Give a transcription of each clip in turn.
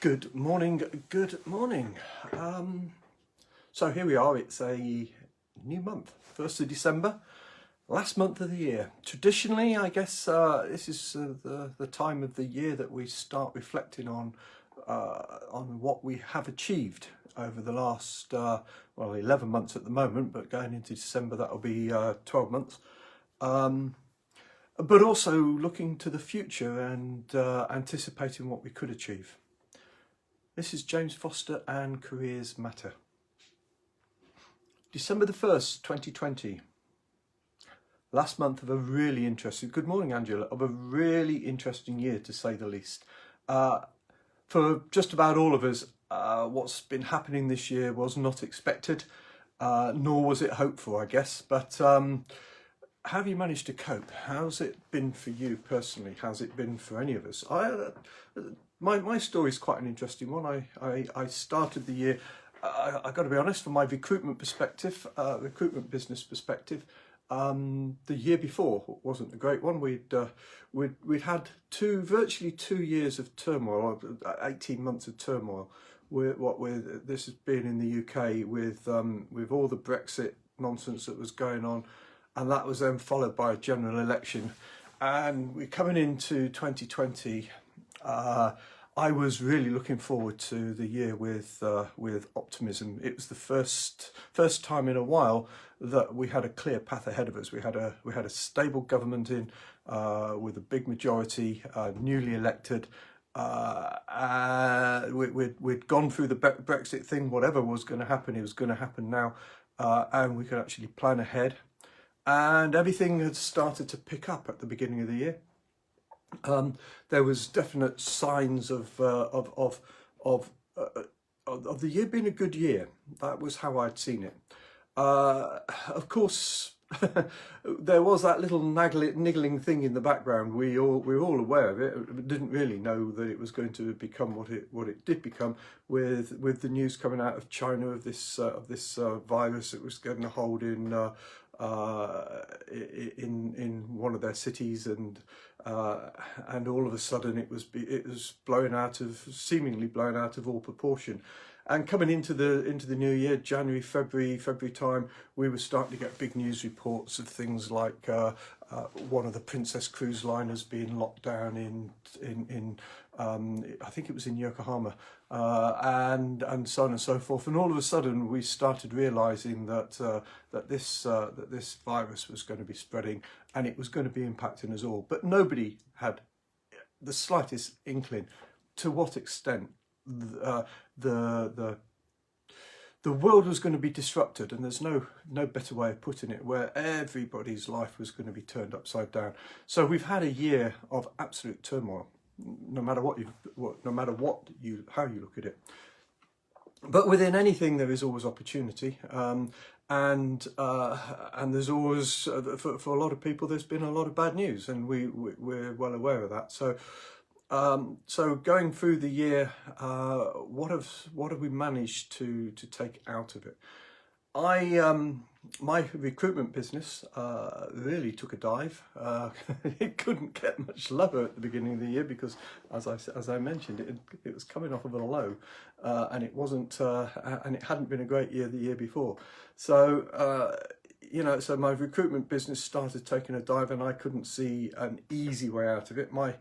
Good morning, good morning. So here we are, it's a new month, 1st of December, last month of the year. Traditionally, I guess this is the time of the year that we start reflecting on what we have achieved over the last, 11 months at the moment, but going into December that'll be 12 months. But also looking to the future and anticipating what we could achieve. This is James Foster and Careers Matter. December the 1st, 2020. Last month of a really interesting, good morning Angela, of a really interesting year to say the least. For just about all of us, what's been happening this year was not expected, nor was it hoped for, I guess. But how have you managed to cope? How's it been for you personally? How's it been for any of us? My story is quite an interesting one. I started the year, I got to be honest, from my recruitment perspective, recruitment business perspective, the year before wasn't a great one. We'd had virtually 2 years of turmoil, 18 months of turmoil. This has been in the UK with all the Brexit nonsense that was going on, and that was then followed by a general election. And we're coming into 2020. I was really looking forward to the year with optimism. It was the first time in a while that we had a clear path ahead of us. We had a stable government in with a big majority, newly elected. We'd gone through the Brexit thing. Whatever was going to happen, it was going to happen now, and we could actually plan ahead. And everything had started to pick up at the beginning of the year. There was definite signs of the year being a good year. That was how I'd seen it. Of course, there was that little niggling thing in the background. We were all aware of it. We didn't really know that it was going to become what it did become, with the news coming out of China of this virus that was getting a hold in one of their cities, and all of a sudden it was seemingly blown out of all proportion. And coming into the new year, January, February time, we were starting to get big news reports of things like one of the Princess cruise liners being locked down in I think it was in Yokohama, and so on and so forth. And all of a sudden, we started realising that this virus was going to be spreading, and it was going to be impacting us all. But nobody had the slightest inkling to what extent the world was going to be disrupted, and there's no better way of putting it, where everybody's life was going to be turned upside down. So we've had a year of absolute turmoil, no matter how you look at it. But within anything, there is always opportunity, and there's always for a lot of people, there's been a lot of bad news, and we're well aware of that. So going through the year, what have we managed to take out of it? My recruitment business really took a dive. It couldn't get much lower at the beginning of the year because, as I mentioned, it was coming off of a low, and it wasn't, and it hadn't been a great year the year before. So so my recruitment business started taking a dive, and I couldn't see an easy way out of it. My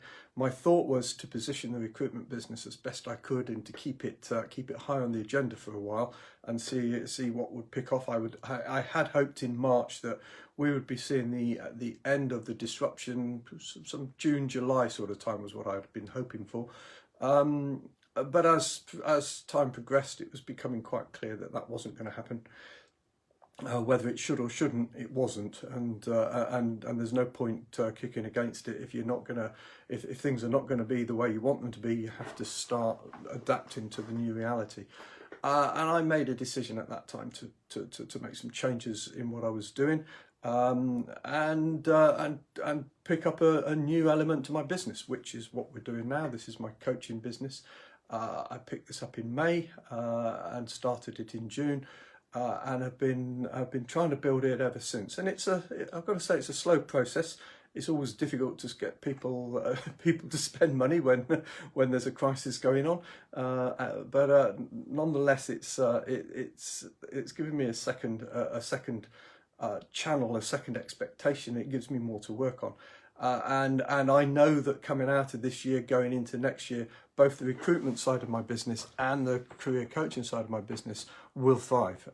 thought was to position the recruitment business as best I could, and to keep it high on the agenda for a while, and see what would pick off. I had hoped in March that we would be seeing the end of the disruption. Some June, July sort of time was what I'd been hoping for. But as time progressed, it was becoming quite clear that wasn't going to happen. Whether it should or shouldn't, it wasn't, and there's no point kicking against it if you're not gonna. If things are not going to be the way you want them to be, you have to start adapting to the new reality. And I made a decision at that time to make some changes in what I was doing, and pick up a new element to my business, which is what we're doing now. This is my coaching business. I picked this up in May and started it in June. And I've been trying to build it ever since. And I've got to say, it's a slow process. it's always difficult to get people people to spend money when when there's a crisis going on. But nonetheless, it's given me a second channel, a second expectation. It gives me more to work on. And I know that coming out of this year, going into next year, both the recruitment side of my business and the career coaching side of my business will thrive.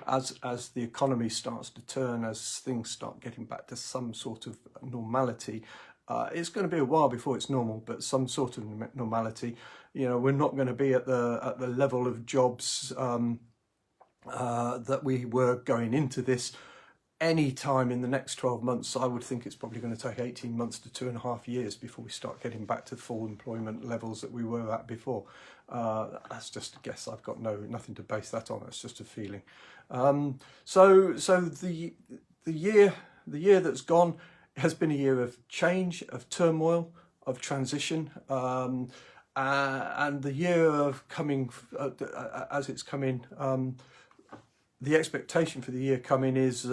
As the economy starts to turn, as things start getting back to some sort of normality, it's going to be a while before it's normal, but some sort of normality. You know, we're not going to be at the level of jobs that we were going into this. Any time in the next 12 months, I would think it's probably going to take 18 months to 2.5 years before we start getting back to full employment levels that we were at before. That's just a guess. I've got nothing to base that on. It's just a feeling. So the year that's gone has been a year of change, of turmoil, of transition, and the year of coming as it's coming. The expectation for the year coming is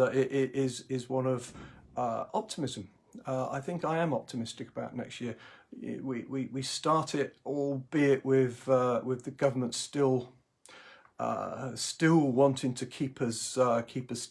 one of optimism. I think I am optimistic about next year. We start it, albeit with the government still wanting to keep us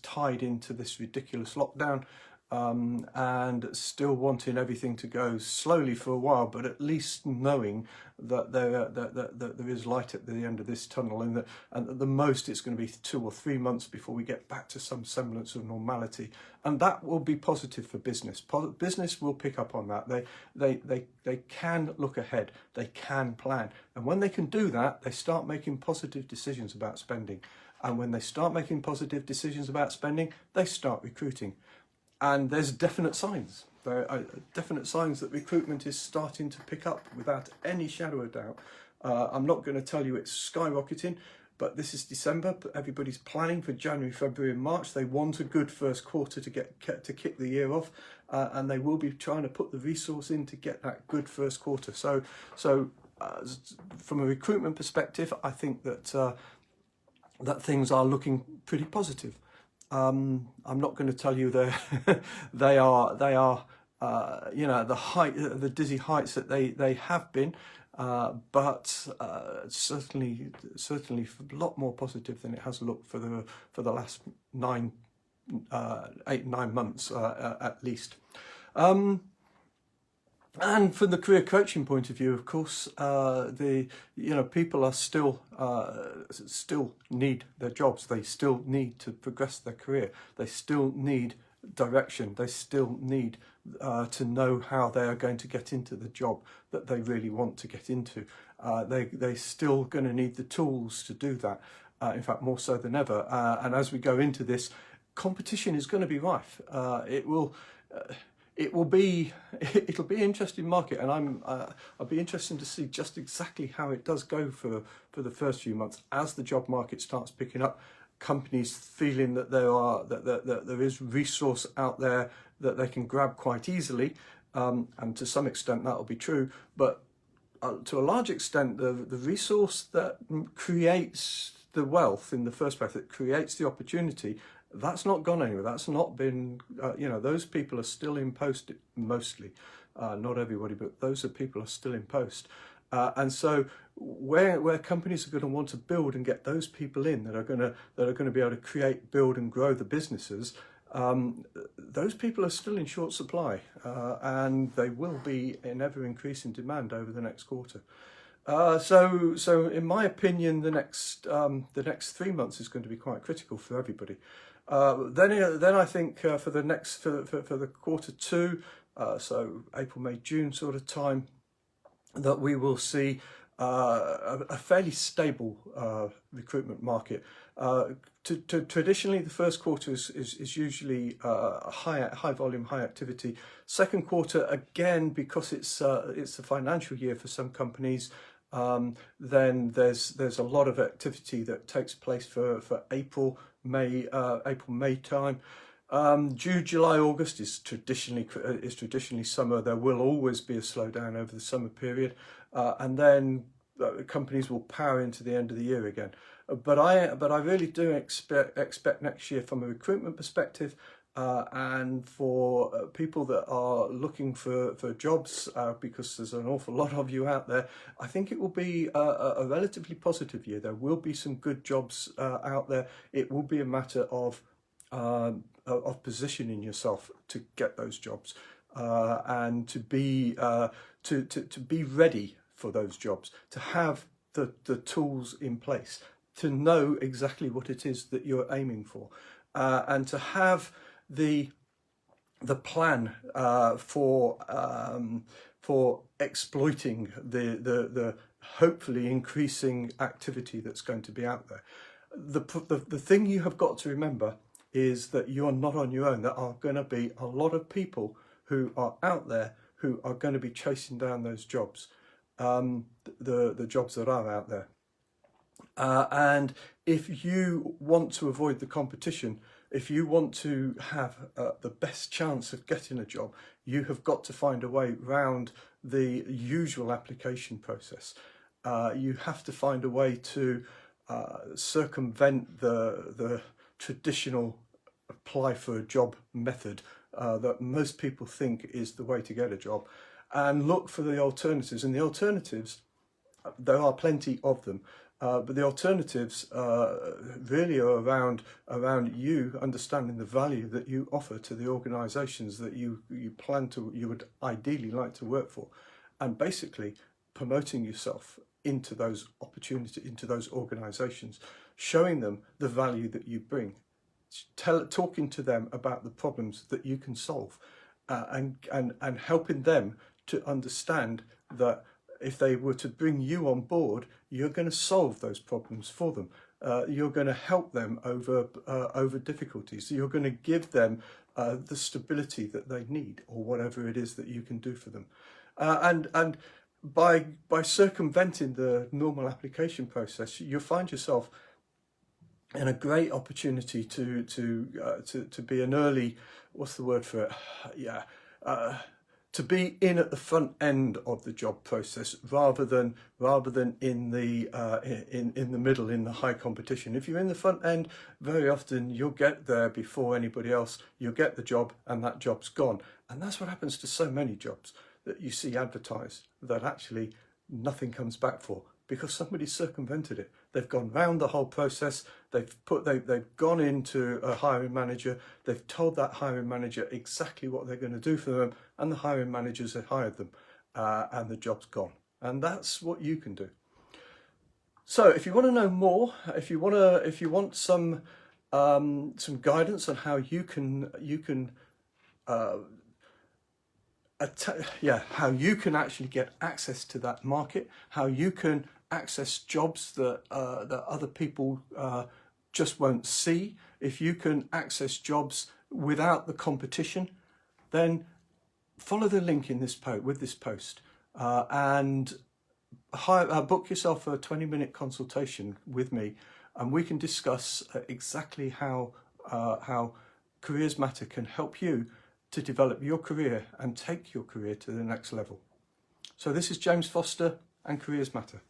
tied into this ridiculous lockdown, and still wanting everything to go slowly for a while, but at least knowing that there is light at the end of this tunnel, and that at the most it's going to be 2 or 3 months before we get back to some semblance of normality, and that will be positive for business. Business will pick up on that. They can look ahead, they can plan, and when they can do that, they start making positive decisions about spending, and when they start making positive decisions about spending, they start recruiting. And there's definite signs. There are definite signs that recruitment is starting to pick up without any shadow of doubt. I'm not going to tell you it's skyrocketing, but this is December. Everybody's planning for January, February and March. They want a good first quarter to kick the year off, and they will be trying to put the resource in to get that good first quarter. So from a recruitment perspective, I think that things are looking pretty positive. I'm not going to tell you they are you know, the dizzy heights that they have been, but certainly a lot more positive than it has looked for the last 8-9 months at least. And from the career coaching point of view, of course, people are still need their jobs. They still need to progress their career. They still need direction. They still need to know how they are going to get into the job that they really want to get into. They're still going to need the tools to do that. In fact, more so than ever. And as we go into this, competition is going to be rife. It'll be an interesting market, and I'll be interested to see just exactly how it does go for the first few months as the job market starts picking up. Companies feeling that there is resource out there that they can grab quite easily, and to some extent that will be true, but to a large extent the resource that creates the wealth in the first place, that creates the opportunity, that's not gone anywhere. That's not been, those people are still in post mostly, not everybody, but those people are still in post. And so where companies are going to want to build and get those people in that are going to be able to create, build and grow the businesses, those people are still in short supply, and they will be in ever increasing demand over the next quarter. So in my opinion, the next 3 months is going to be quite critical for everybody. Then I think for the quarter two, so April, May, June sort of time, that we will see a fairly stable recruitment market. Traditionally, the first quarter is usually high volume, high activity. Second quarter, again, because it's a financial year for some companies, then there's a lot of activity that takes place for April, May time. June, July, August is traditionally summer. There will always be a slowdown over the summer period, and then companies will power into the end of the year again. But I really do expect next year, from a recruitment perspective, and for people that are looking for jobs, because there's an awful lot of you out there, I think it will be a relatively positive year. There will be some good jobs out there. It will be a matter of positioning yourself to get those jobs, and to be ready for those jobs, to have the tools in place, to know exactly what it is that you're aiming for, and to have the plan for exploiting the hopefully increasing activity that's going to be out there. The thing you have got to remember is that you're not on your own. There are going to be a lot of people who are out there who are going to be chasing down those jobs, the jobs that are out there. And if you want to avoid the competition, if you want to have the best chance of getting a job, you have got to find a way round the usual application process. You have to find a way to circumvent the traditional apply for a job method that most people think is the way to get a job, and look for the alternatives. And the alternatives, there are plenty of them, but the alternatives really are around you understanding the value that you offer to the organisations that you would ideally like to work for, and basically promoting yourself into those opportunities, into those organisations, showing them the value that you bring, talking to them about the problems that you can solve, and helping them to understand that if they were to bring you on board, you're going to solve those problems for them. You're going to help them over difficulties. You're going to give them the stability that they need, or whatever it is that you can do for them. And by circumventing the normal application process, you'll find yourself in a great opportunity to be an early, what's the word for it? Yeah. To be in at the front end of the job process, rather than in the middle, in the high competition. If you're in the front end, very often you'll get there before anybody else. You'll get the job, and that job's gone. And that's what happens to so many jobs that you see advertised that actually nothing comes back for, because somebody circumvented it. They've gone round the whole process. They've gone into a hiring manager. They've told that hiring manager exactly what they're going to do for them, and the hiring managers have hired them, and the job's gone. And that's what you can do. So, if you want to know more, if you want some guidance on how you can how you can actually get access to that market, how you can access jobs that other people just won't see, if you can access jobs without the competition, then follow the link in this post and book yourself a 20-minute consultation with me, and we can discuss exactly how Careers Matter can help you to develop your career and take your career to the next level. So this is James Foster and Careers Matter.